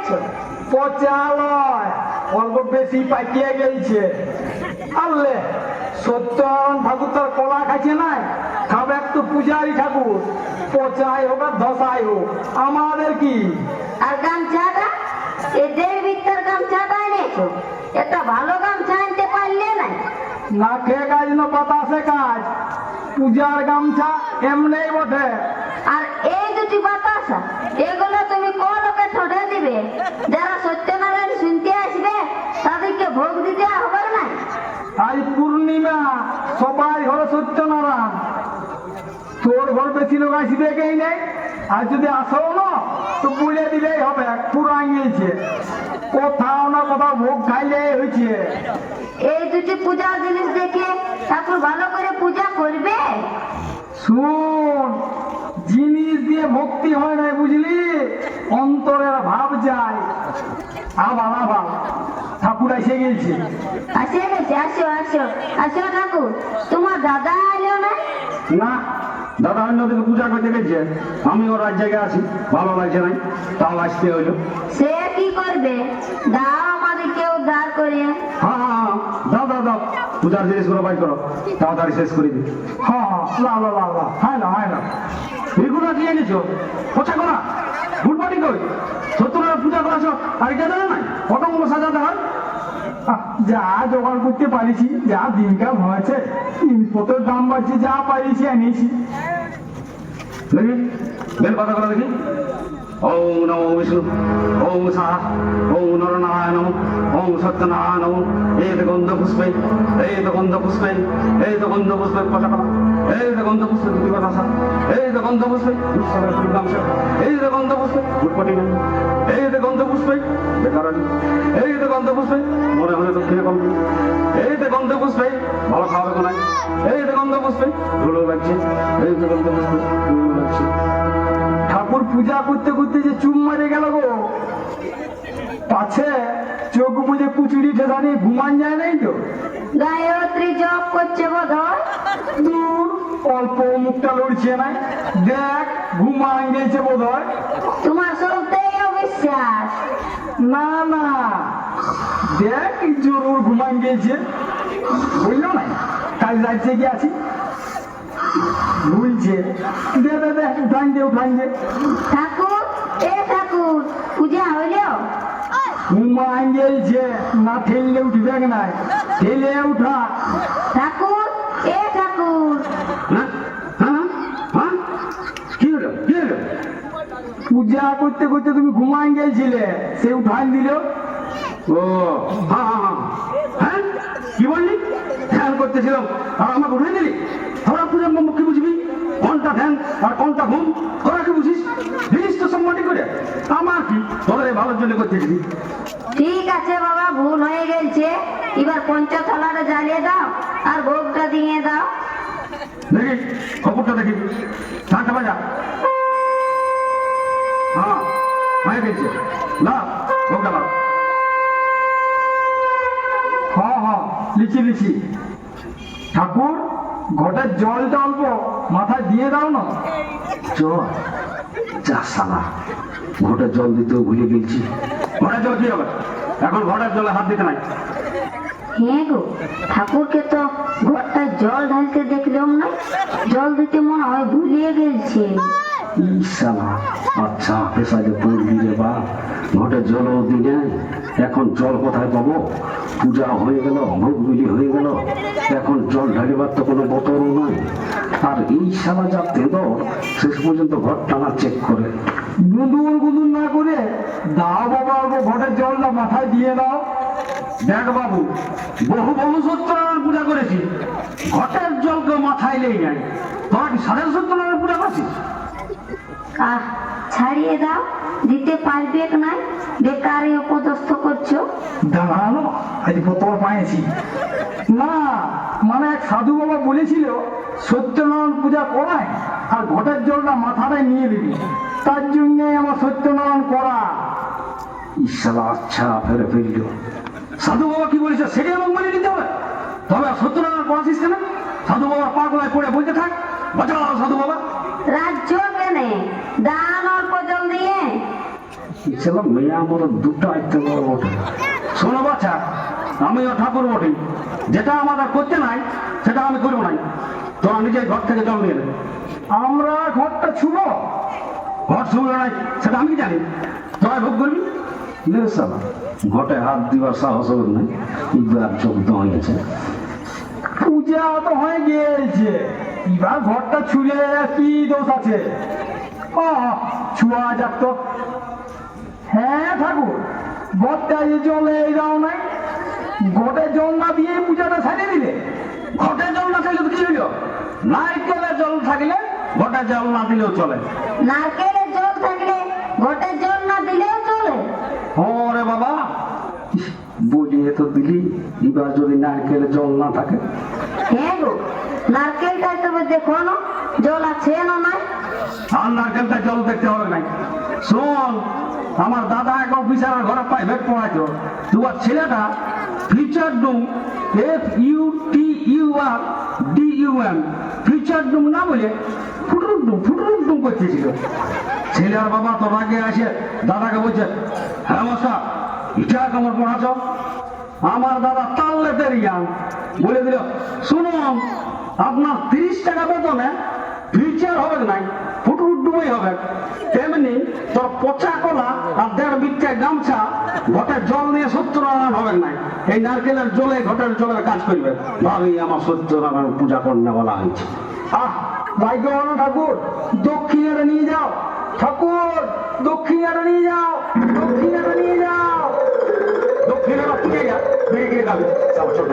গেছো? পচা লয়, অল্প বেশি পাকিয়ে গেছে। আল্লে সত্যনারায়ণ ঠাকুর তার কলা খাইছে নাই, খাবে একটু পূজারি ঠাকুর, পচাই হোক আর ধসাই হোক, আমাদের কি? আর গামছাটা, এই দেড় বিত্তার গামছাটা এনেছো, একটা ভালো গামছা আনতে পারলে নাই? না খেয়ে কাজ না বাতাসে কাজ, পূজার গামছা এমনি বটে। আর এই দুটি বাতাসা, এগুলো তুমি কোন লোকে ঠোঁটে দিবে? যারা সত্যনারায়ণ শুনতে আসবে তাদেরকে ভোগ দিতে হবে না? আজ পূর্ণিমা, সবাই ঘরে সত্যনারায়ণ, তোর ঘর বেশি লোক আসবে কেই নেই। আর যদি আসো না তো বলে দিলেই হবে, পুরাই গিয়েছে, কোথাও না কোথাও ভোগ খাইলে হয়েছে। এই দুটি পূজার জিনিস দেখে ঠাকুর ভালো করে পূজা করবে? শুন, জিনিস দিয়ে ভক্তি হয় না, বুঝলি, অন্তরের ভাব যায়। আবার আবার ঠাকুর এসে গেছে। আসে গেছে, আসো আসো আসো ঠাকুর। তোমার দাদা এলো না? না, দাদা অন্যদিকে পূজা করতে গেছে, আমি ওর রাত জায়গায় আছি, ভালো লাগছে নাই, তাও আসতে হইলো। সে কি করবে, দাও আমাদেরকে উদ্ধার করে। হ্যাঁ হ্যাঁ হ্যাঁ, দাও দাও দাও, পূজার জিনিসগুলো বাই করো, তাড়াতাড়ি শেষ করে দিই। হ্যাঁ হ্যাঁ, লা লা লা লা, হয় না হয় না। এগুলো কি এনেছো? পোছা করা গুড মর্নিং কই, সত্যনারায়ণ পূজা করাছো, আর কে জানে নাই কতগুলো সাজাতে হয়। যা জোগাড় করতে পারিছি, যা দিনকাল হয়েছে, জিনিসপত্রের দাম বাড়ছে, যা পারিছি এনেছি। দেখি বেল পাতা করে দেখি। ওম নমো বিষ্ণু, ওম সাহা, ওম নরনারায়ণ, ওম সত্যনারায়ণ, এই তো গন্ধ পুষ্পে, এই তো গন্ধ পুষ্পে, এই তো গন্ধ পুষ্পে কথা কথা, এই তো গন্ধ পুষ্পে দুটি কথা, এই তো গন্ধ পুষ্পে ঈশ্বরের দুর্গাংশ, এই তো গন্ধ পুষ্পে উৎপত্তি নেই, এই তো গন্ধ পুষ্পে বেকারানি, এই তো গন্ধ পুষ্পে মনে মনে দক্ষিণে কম, এই তো গন্ধ পুষ্পে ভালো খাওয়াবে কোনায়, এই তো গন্ধ পুষ্পে ধুলো লাগছে, এই তো গন্ধ পুষ্পে ধুলো লাগছে। ঠাকুর পূজা করতে করতে যে চুম মারে গেল গো, পাছে চোখ বুঝে কুচুরি ঠেসা নিয়ে ঘুমান যায় নাই তো? গায়ত্রী জপ করছে বোধ হয়। দূর, অল্প মুখটা লড়ছে না, দেখ ঘুমান গেছে বোধ হয়। তোমার সবটাই অবিশ্বাস। না না, দেখ জরুর ঘুমান গিয়েছে, বললো না কাল রাজ্যে গিয়ে আছি, ভুলছে। দে দে দে, উঠান দে উঠান দে। ঠাকুর, এ ঠাকুর, পূজা হইল? ঘুমান গেছে, না ঠেললে উঠবে নাই, ঠেলে উঠা। ঠাকুর, এ ঠাকুর, হ্যাঁ হ্যাঁ হ্যাঁ, কি হলো কি হলো? পূজা করতে করতে তুমি ঘুমান গেছিলে, সে উঠান দিল। ও হ্যাঁ হ্যাঁ হ্যাঁ হ্যাঁ, কি বললি? ধ্যান করতেছিলাম আর আমাকে উঠে দিলি? তোরা পূজার মম্ম কি বুঝবি? কোনটা ধ্যান আর কোনটা ঘুম তোরা কি বুঝিস? জিনিস তো সম্মাটি করে আমার কি, তোদের এই ভালোর জন্য করতেছিলি। ঠিক আছে বাবা, ভুল হয়ে গেছে, এবার পঞ্চথালাটা জ্বালিয়ে দাও আর ভোগটা দিয়ে দাও। দেখি খবরটা দেখি, ধানটা বাজা। হ্যাঁ হয়ে গেছে, না ভোগটা লাও। হ্যাঁ হ্যাঁ, লিখি লিখি। ঠাকুর, ঘটের জলটা অল্প মাথায় দিয়ে দাও না। জল? যা সালা, ঘটের জল দিতেও ভুলে গেছি। ঘটের জল কি হবে? এখন ঘটের জলে হাত দিতে নাই। হ্যাঁ গো, ঠাকুরকে তো ঘরটায় জল ঢালতে দেখলাম না, জল দিতে মনে হয় ভুলিয়ে গেছে। ইসালা, আচ্ছা পেশালে পড়বি রে বা, ঘটের জলও দিনে, এখন জল কোথায় পাবো? পূজা হয়ে গেল, ভোগগুলি হয়ে গেল, এখন জল ঢালিবার তো কোনো বোতলও নাই। আর এই শালা যা তেদর, শেষ পর্যন্ত ঘর টানা চেক করে। গুঁদুর গুঁদুর না করে দাও বাবা, অল্প ঘটের জলটা মাথায় দিয়ে দাও। দেখ বাবু, বহু বহু সত্যনারায়ণ পূজা করেছি, ঘটের জলকে মাথায় লেই নাই। তোরা কি সাড়ে সত্যনারায়ণ পূজা করছিস? আহ, ছাড়িয়ে দাও, দিতে পারবে নাই, বেকারে অপদস্থ করছো। দাঁড়ানো, আজ বোতল পাইছি না, মানে এক সাধু বাবা বলেছিল সত্যনারায়ণ পূজা করায় আর ঘটের জলটা মাথাটায় নিয়ে দিবি, তার জন্যে আমার সত্যনারায়ণ করা। ইশালা, আচ্ছা ফেরে ফেলল। সাধু বাবা কি বলেছে সেটাই আমাকে মেনে নিতে হবে? তবে আর সত্যনারায়ণ করাছিস কেন? সাধু বাবার পাগলায় পড়ে বলতে থাক, বাঁচাও সাধু বাবা। রাজ্য কেনে দান অল্প জল দিয়ে। ছেলে মেয়ে আমার দুটো আইটেম বটে। শোনো বাচ্চা, আমিও ঠাকুর বটে, যেটা আমাদের করতে নাই সেটা আমি করবো নাই। তোরা নিজের ঘর থেকে জল নিয়ে নে। আমরা ঘরটা ছুবো? ঘর শুনলো নাই সেটা আমি কি জানি, তোরা ভোগ করবি। নে সালা, ঘটে হাত দিবার সাহস হবে নাই, এবার চোখ দাঁড়িয়েছে। পূজা তো হয়ে গিয়েছে, এবার ঘরটা ছুঁড়ে কি দোষ আছে? ছুয়া যাক তো। হ্যাঁ ঠাকুর, ঘরটা যে জলে দাও নাই, ঘটে জল না দিয়ে পূজাটা সারিয়ে দিলে। ঘটে জল না থাকলে তো কি হইল? নারকেলের জল থাকলে ঘটে জল না দিলেও চলে। নারকেলের জল থাকলে ঘটে জল না দিলেও চলে। ওরে বাবা, বুঝিয়ে তো দিলি, এবার যদি নারকেলের জল না থাকে। হ্যাঁ গো, নারকেলটা তবে দেখো না জল আছে না নাই। আর নারকেলটা জল দেখতে হবে নাই। শোন, আমার দাদা এক অফিসারের ঘরে প্রাইভেট পড়াইতো, তোমার ছেলেটা ফিউচার ডুম, FUTURDUM, ফিউচার ডুম না বলে ফুটুর ডুম করতেছিল। ছেলে আর বাবা তো রাগে আসে দাদাকে বলছে, হ্যাঁ মশা এটা কেমন পড়াছ? আমার দাদা তাল্লে তেরিয়ান বলে দিল, শুনুন আপনার 30 টাকা বেতনে ফিউচার হবে নাই, ফুটুর ডুবই হবে। তেমনি তোর পচা কলা আর 1.5 বিঘা গামছা ঘটের জল নিয়ে সত্যনারায়ণ হবে নাই। এই নারকেলের জলে ঘটের জলের কাজ করবে। ভাবি আমার সত্যনারায়ণ পূজা করতে বলা হয়েছে। ভাগ্যবান ঠাকুর, দক্ষিণাটা নিয়ে যাও। ঠাকুর, দক্ষিণাটা নিয়ে যাও, দক্ষিণাটা নিয়ে যাও। দক্ষিণে পুজে যা, বেরিয়ে গিয়ে যাবে ছোট।